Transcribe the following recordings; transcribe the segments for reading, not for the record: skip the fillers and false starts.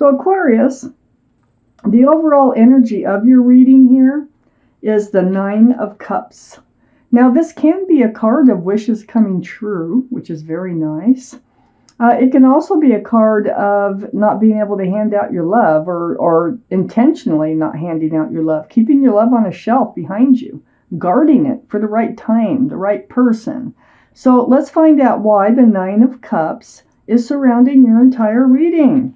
So Aquarius, the overall energy of your reading here is the Nine of Cups. Now this can be a card of wishes coming true, which is very nice. It can also be a card of not being able to hand out your love, or intentionally not handing out your love, keeping your love on a shelf behind you, guarding it for the right time, the right person. So let's find out why the Nine of Cups is surrounding your entire reading.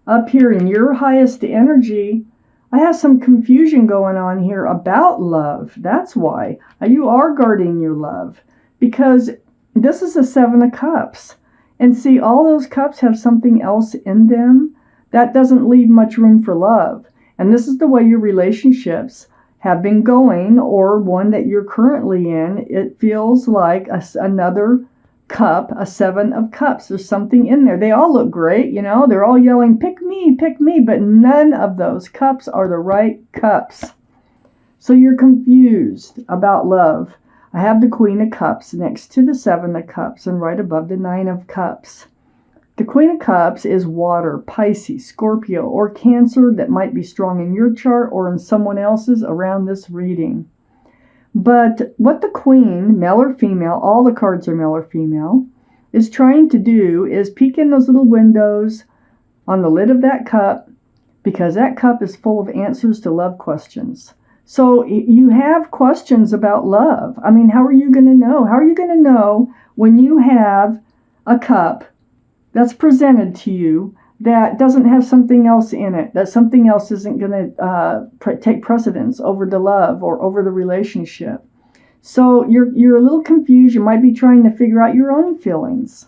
Up here in your highest energy, I have some confusion going on here about love. That's why. You are guarding your love, because this is the Seven of Cups. And see, all those cups have something else in them. That doesn't leave much room for love. And this is the way your relationships have been going, or one that you're currently in. It feels like another cup, a Seven of Cups. There's something in there. They all look great, you know. They're all yelling, pick me, but none of those cups are the right cups. So you're confused about love. I have the Queen of Cups next to the Seven of Cups and right above the Nine of Cups. The Queen of Cups is water, Pisces, Scorpio, or Cancer that might be strong in your chart or in someone else's around this reading. But what the Queen, male or female, all the cards are male or female, is trying to do is peek in those little windows on the lid of that cup, because that cup is full of answers to love questions. So you have questions about love. I mean, how are you going to know? How are you going to know when you have a cup that's presented to you that doesn't have something else in it, that something else isn't going to take precedence over the love or over the relationship? So you're a little confused. You might be trying to figure out your own feelings.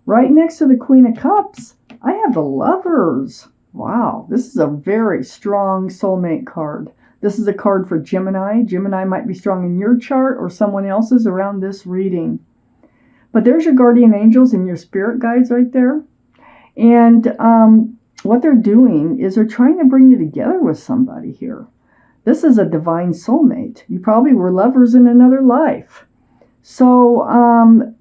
Right next to the Queen of Cups, I have the Lovers. Wow, this is a very strong soulmate card. This is a card for Gemini. Gemini might be strong in your chart or someone else's around this reading. But there's your guardian angels and your spirit guides right there. And what they're doing is they're trying to bring you together with somebody here. This is a divine soulmate. You probably were lovers in another life. So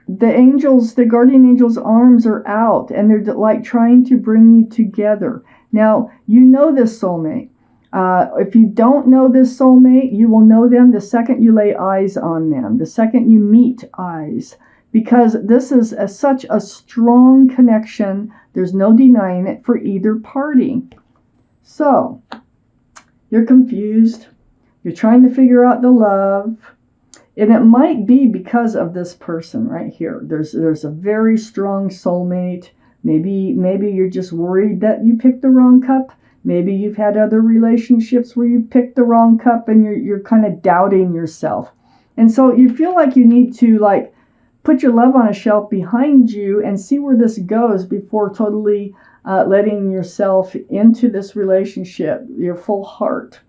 the angels, the guardian angels' arms are out, and they're like trying to bring you together. Now, you know this soulmate. If you don't know this soulmate, you will know them the second you lay eyes on them, the second you meet eyes, because this is such a strong connection. There's no denying it for either party. So, you're confused. You're trying to figure out the love. And it might be because of this person right here. There's a very strong soulmate. Maybe you're just worried that you picked the wrong cup. Maybe you've had other relationships where you picked the wrong cup and you're kind of doubting yourself. And so you feel like you need to put your love on a shelf behind you and see where this goes before totally letting yourself into this relationship, your full heart.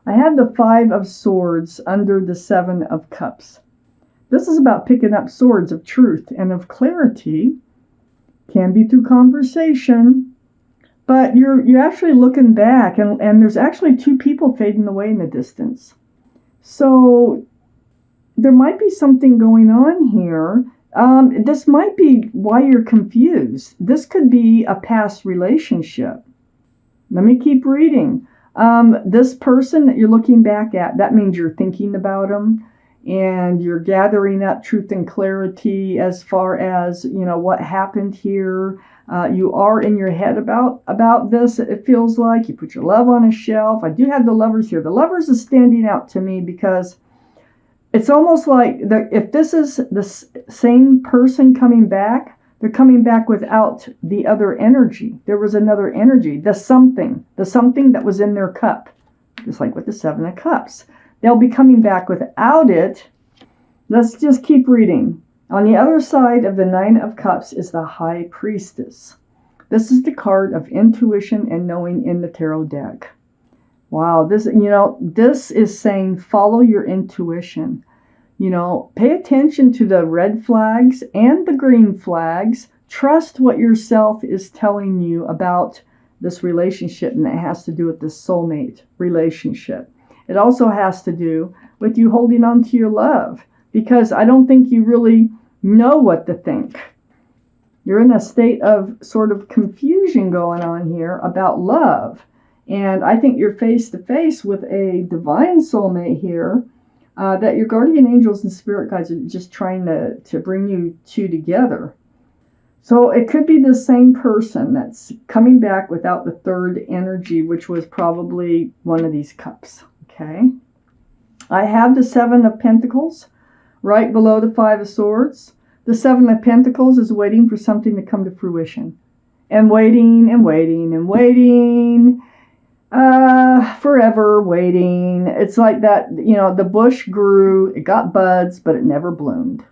I have the Five of Swords under the Seven of Cups. This is about picking up swords of truth and of clarity. Can be through conversation. But you're actually looking back, and there's actually two people fading away in the distance. So there might be something going on here. This might be why you're confused. This could be a past relationship. Let me keep reading. This person that you're looking back at, that means you're thinking about them and you're gathering up truth and clarity as far as, what happened here. You are in your head about this. It feels like you put your love on a shelf. I do have the Lovers here. The Lovers is standing out to me because it's almost like if this is the same person coming back, they're coming back without the other energy. There was another energy, the something that was in their cup, just like with the Seven of Cups. They'll be coming back without it. Let's just keep reading. On the other side of the Nine of Cups is the High Priestess. This is the card of intuition and knowing in the tarot deck. Wow, this is saying follow your intuition. Pay attention to the red flags and the green flags. Trust what yourself is telling you about this relationship, and it has to do with this soulmate relationship. It also has to do with you holding on to your love, because I don't think you really know what to think. You're in a state of sort of confusion going on here about love. And I think you're face to face with a divine soulmate here that your guardian angels and spirit guides are just trying to bring you two together. So it could be the same person that's coming back without the third energy, which was probably one of these cups. Okay. I have the Seven of Pentacles right below the Five of Swords. The Seven of Pentacles is waiting for something to come to fruition. And waiting and waiting and waiting. Forever waiting. It's like that, you know, the bush grew, it got buds, but it never bloomed.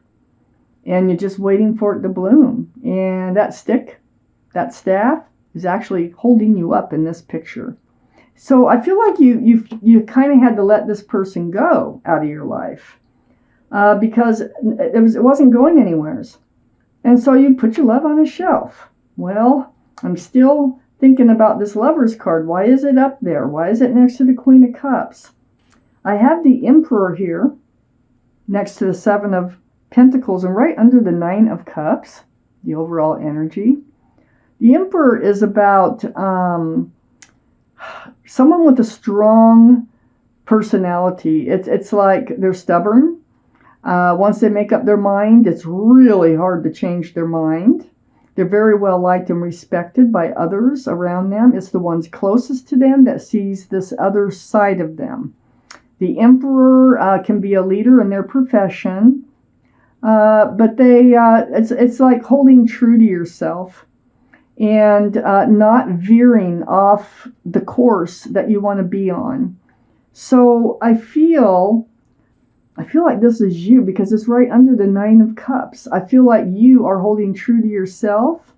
And you're just waiting for it to bloom. And that stick, that staff, is actually holding you up in this picture. So I feel like you kind of had to let this person go out of your life because it wasn't going anywhere. And so you put your love on a shelf. Well, I'm still thinking about this Lover's card. Why is it up there? Why is it next to the Queen of Cups? I have the Emperor here next to the Seven of Pentacles and right under the Nine of Cups, the overall energy. The Emperor is about someone with a strong personality. It's like they're stubborn. Once they make up their mind, it's really hard to change their mind. They're very well liked and respected by others around them. It's the ones closest to them that sees this other side of them. The Emperor can be a leader in their profession, but it's like holding true to yourself and not veering off the course that you want to be on. So I feel like this is you because it's right under the Nine of Cups. I feel like you are holding true to yourself.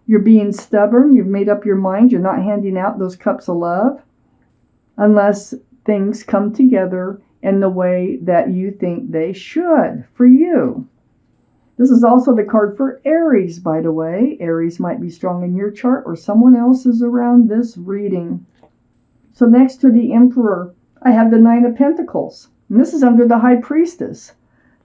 You're being stubborn. You've made up your mind. You're not handing out those cups of love unless things come together in the way that you think they should for you. This is also the card for Aries, by the way. Aries might be strong in your chart or someone else's around this reading. So next to the Emperor, I have the Nine of Pentacles. And this is under the High Priestess.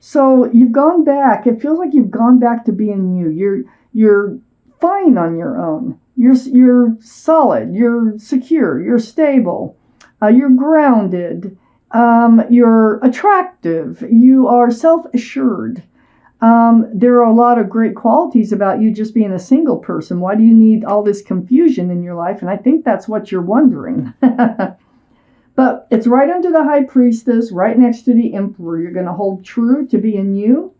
So you've gone back. It feels like you've gone back to being you. You're fine on your own. You're solid. You're secure. You're stable. You're grounded. You're attractive. You are self-assured. There are a lot of great qualities about you just being a single person. Why do you need all this confusion in your life? And I think that's what you're wondering. But it's right under the High Priestess, right next to the Emperor. You're going to hold true to being you.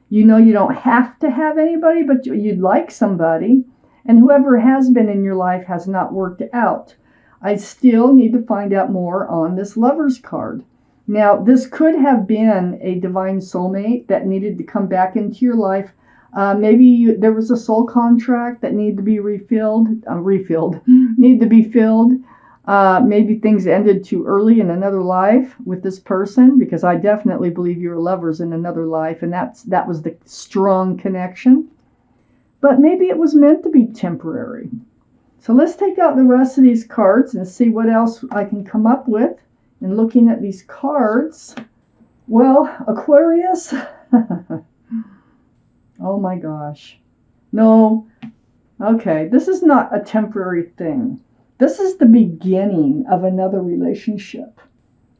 You know you don't have to have anybody, but you'd like somebody. And whoever has been in your life has not worked out. I still need to find out more on this Lover's card. Now, this could have been a divine soulmate that needed to come back into your life. Maybe there was a soul contract that needed to be needed to be filled. Maybe things ended too early in another life with this person, because I definitely believe you were lovers in another life, and that was the strong connection. But maybe it was meant to be temporary. So let's take out the rest of these cards and see what else I can come up with. And looking at these cards, well, Aquarius, oh my gosh. No, okay, this is not a temporary thing. This is the beginning of another relationship.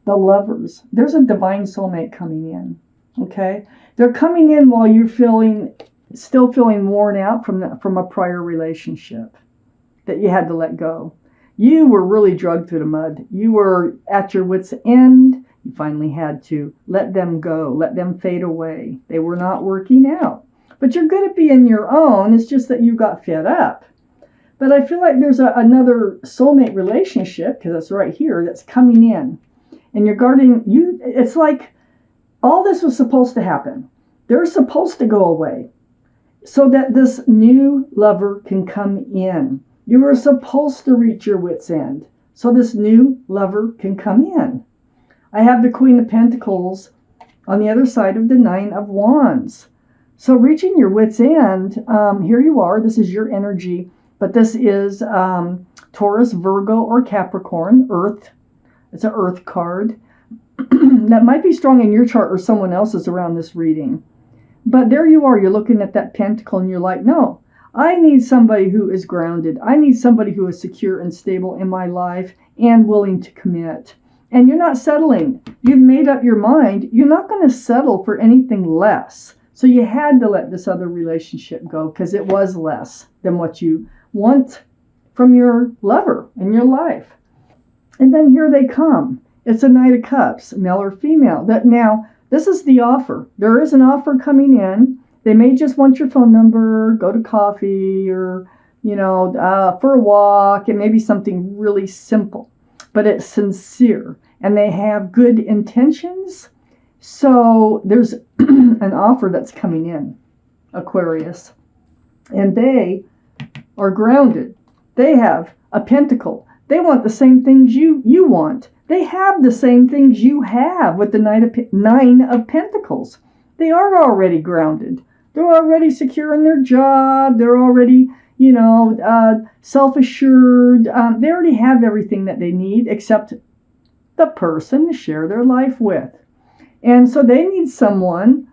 The Lovers. There's a divine soulmate coming in, okay? They're coming in while you're still feeling worn out from a prior relationship that you had to let go. You were really dragged through the mud. You were at your wit's end. You finally had to let them go, let them fade away. They were not working out. But you're good at being your own. It's just that you got fed up. But I feel like there's another soulmate relationship, because it's right here, that's coming in. And you're guarding you. It's like all this was supposed to happen. They're supposed to go away so that this new lover can come in. You were supposed to reach your wit's end so this new lover can come in. I have the Queen of Pentacles on the other side of the Nine of Wands. So reaching your wit's end, here you are. This is your energy, but this is Taurus, Virgo, or Capricorn, Earth. It's an Earth card. That might be strong in your chart or someone else's around this reading. But there you are. You're looking at that pentacle and you're like, no, I need somebody who is grounded. I need somebody who is secure and stable in my life and willing to commit. And you're not settling. You've made up your mind. You're not going to settle for anything less. So you had to let this other relationship go because it was less than what you want from your lover in your life. And then here they come. It's a Knight of Cups, male or female. Now, this is the offer. There is an offer coming in. They may just want your phone number, go to coffee, or, for a walk, and maybe something really simple. But it's sincere, and they have good intentions. So there's an offer that's coming in, Aquarius. And they are grounded. They have a pentacle. They want the same things you want. They have the same things you have with the Nine of Pentacles. They are already grounded. They're already secure in their job. They're already, self-assured. They already have everything that they need except the person to share their life with. And so they need someone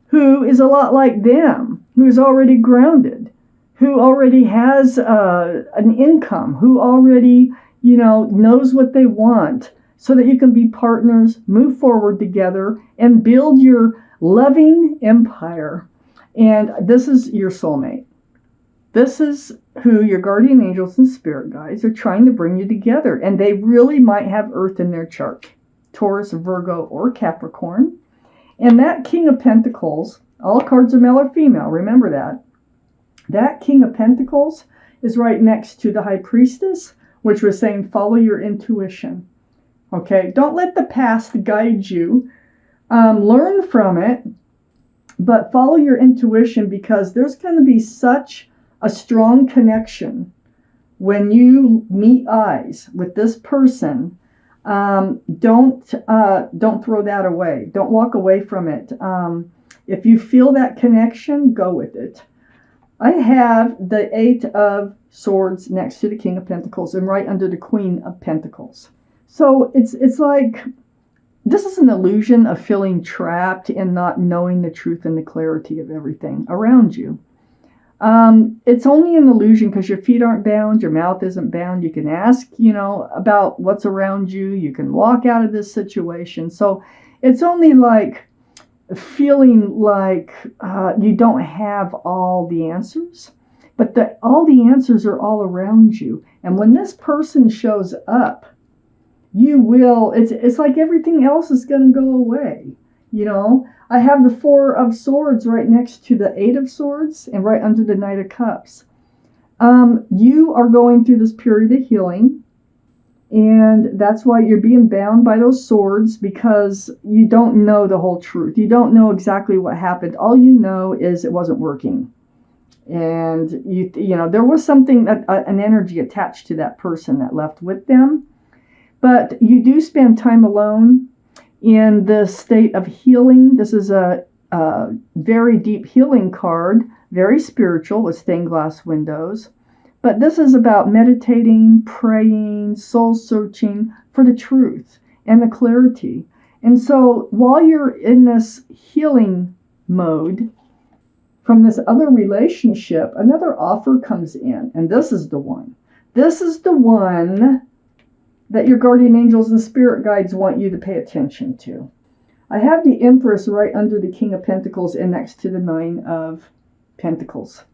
who is a lot like them, who is already grounded, who already has an income, who already, knows what they want, so that you can be partners, move forward together, and build your loving empire. And this is your soulmate. This is who your guardian angels and spirit guides are trying to bring you together. And they really might have Earth in their chart. Taurus, Virgo, or Capricorn. And that King of Pentacles, all cards are male or female, remember that. That King of Pentacles is right next to the High Priestess, which was saying follow your intuition. Okay, don't let the past guide you. Learn from it, but follow your intuition, because there's going to be such a strong connection when you meet eyes with this person. Don't throw that away. Don't walk away from it. If you feel that connection, go with it. I have the Eight of Swords next to the King of Pentacles and right under the Queen of Pentacles. So it's like this is an illusion of feeling trapped and not knowing the truth and the clarity of everything around you. It's only an illusion because your feet aren't bound, your mouth isn't bound. You can ask, about what's around you. You can walk out of this situation. So it's only like feeling like you don't have all the answers, but all the answers are all around you. And when this person shows up, you will, it's like everything else is going to go away. I have the Four of Swords right next to the Eight of Swords and right under the Knight of Cups. You are going through this period of healing, and that's why you're being bound by those swords, because you don't know the whole truth. You don't know exactly what happened. All you know is it wasn't working. And there was something, an energy attached to that person that left with them. But you do spend time alone in the state of healing. This is a very deep healing card, very spiritual with stained glass windows. But this is about meditating, praying, soul searching for the truth and the clarity. And so while you're in this healing mode from this other relationship, another offer comes in. And this is the one. This is the one that your guardian angels and spirit guides want you to pay attention to. I have the Empress right under the King of Pentacles and next to the Nine of Pentacles.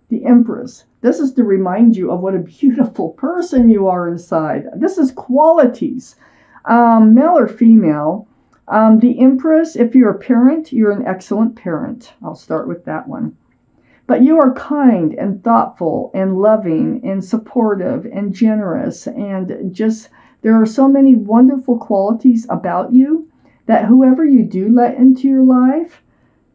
The Empress. This is to remind you of what a beautiful person you are inside. This is qualities, male or female. The Empress, if you're a parent, you're an excellent parent. I'll start with that one. But you are kind and thoughtful and loving and supportive and generous, and just there are so many wonderful qualities about you that whoever you do let into your life,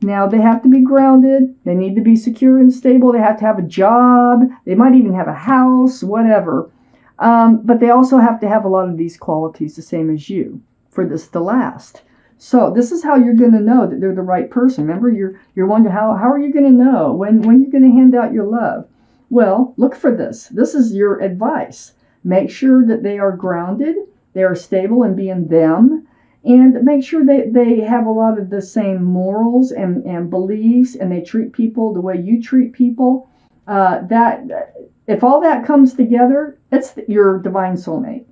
now they have to be grounded, they need to be secure and stable, they have to have a job, they might even have a house, whatever. But they also have to have a lot of these qualities the same as you for this to last. So this is how you're going to know that they're the right person. Remember, you're wondering how are you going to know when you're going to hand out your love? Well, look for this. This is your advice. Make sure that they are grounded, they are stable in being them, and make sure they have a lot of the same morals and beliefs, and they treat people the way you treat people. That if all that comes together, it's your divine soulmate.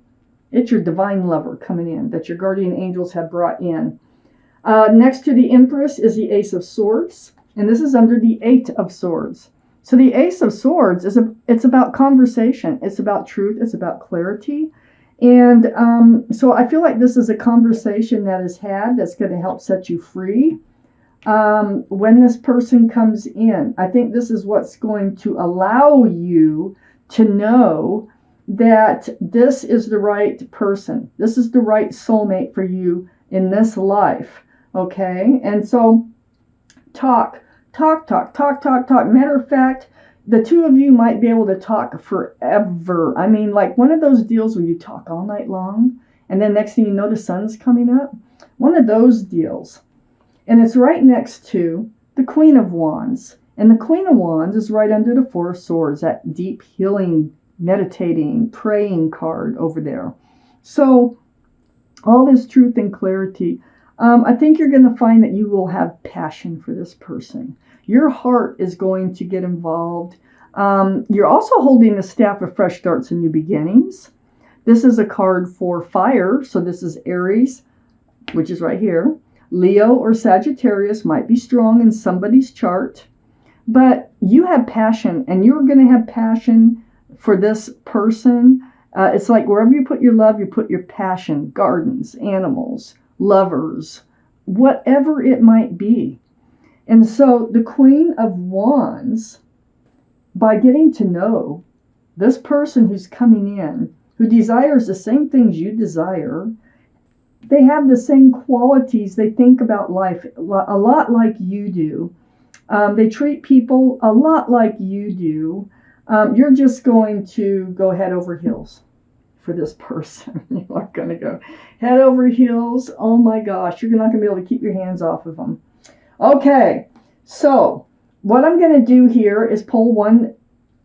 It's your divine lover coming in that your guardian angels have brought in. Next to the Empress is the Ace of Swords, and this is under the Eight of Swords. So the Ace of Swords it's about conversation, it's about truth, it's about clarity, and so I feel like this is a conversation that is had that's going to help set you free. When this person comes in, I think this is what's going to allow you to know that this is the right person. This is the right soulmate for you in this life. Okay? And so talk. Matter of fact, the two of you might be able to talk forever. I mean, like one of those deals where you talk all night long and then next thing you know the sun's coming up. One of those deals. And it's right next to the Queen of Wands. And the Queen of Wands is right under the Four of Swords, that deep healing, meditating, praying card over there. So all this truth and clarity. I think you're going to find that you will have passion for this person. Your heart is going to get involved. You're also holding the Staff of Fresh Starts and New Beginnings. This is a card for fire. So this is Aries, which is right here. Leo or Sagittarius might be strong in somebody's chart. But you have passion, and you're going to have passion for this person. It's like wherever you put your love, you put your passion. Gardens, animals, lovers, whatever it might be. And so the Queen of Wands, by getting to know this person who's coming in, who desires the same things you desire, they have the same qualities. They think about life a lot like you do. They treat people a lot like you do. You're just going to go head over heels for this person. You are going to go head over heels. Oh my gosh, you're not going to be able to keep your hands off of them. Okay, so what I'm going to do here is pull one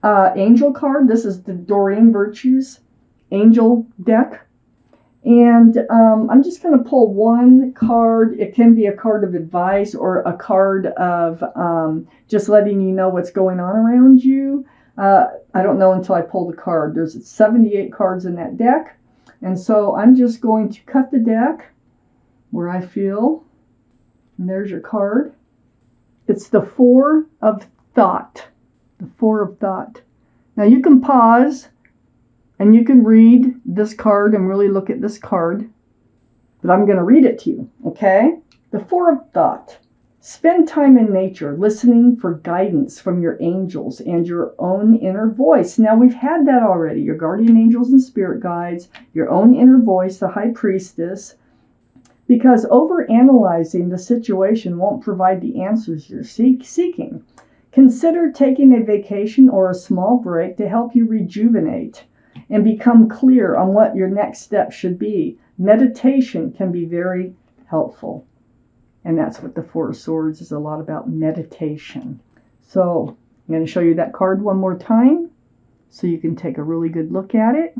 angel card. This is the Doreen Virtues angel deck. And I'm just going to pull one card. It can be a card of advice or a card of just letting you know what's going on around you. I don't know until I pull the card. There's 78 cards in that deck. And so I'm just going to cut the deck where I feel. And there's your card. It's the Four of Thought. The Four of Thought. Now you can pause and you can read this card and really look at this card. But I'm going to read it to you, okay? The Four of Thought. Spend time in nature, listening for guidance from your angels and your own inner voice. Now, we've had that already. Your guardian angels and spirit guides, your own inner voice, the high priestess. Because overanalyzing the situation won't provide the answers you're seeking. Consider taking a vacation or a small break to help you rejuvenate and become clear on what your next step should be. Meditation can be very helpful. And that's what the Four of Swords is a lot about, meditation. So I'm going to show you that card one more time so you can take a really good look at it.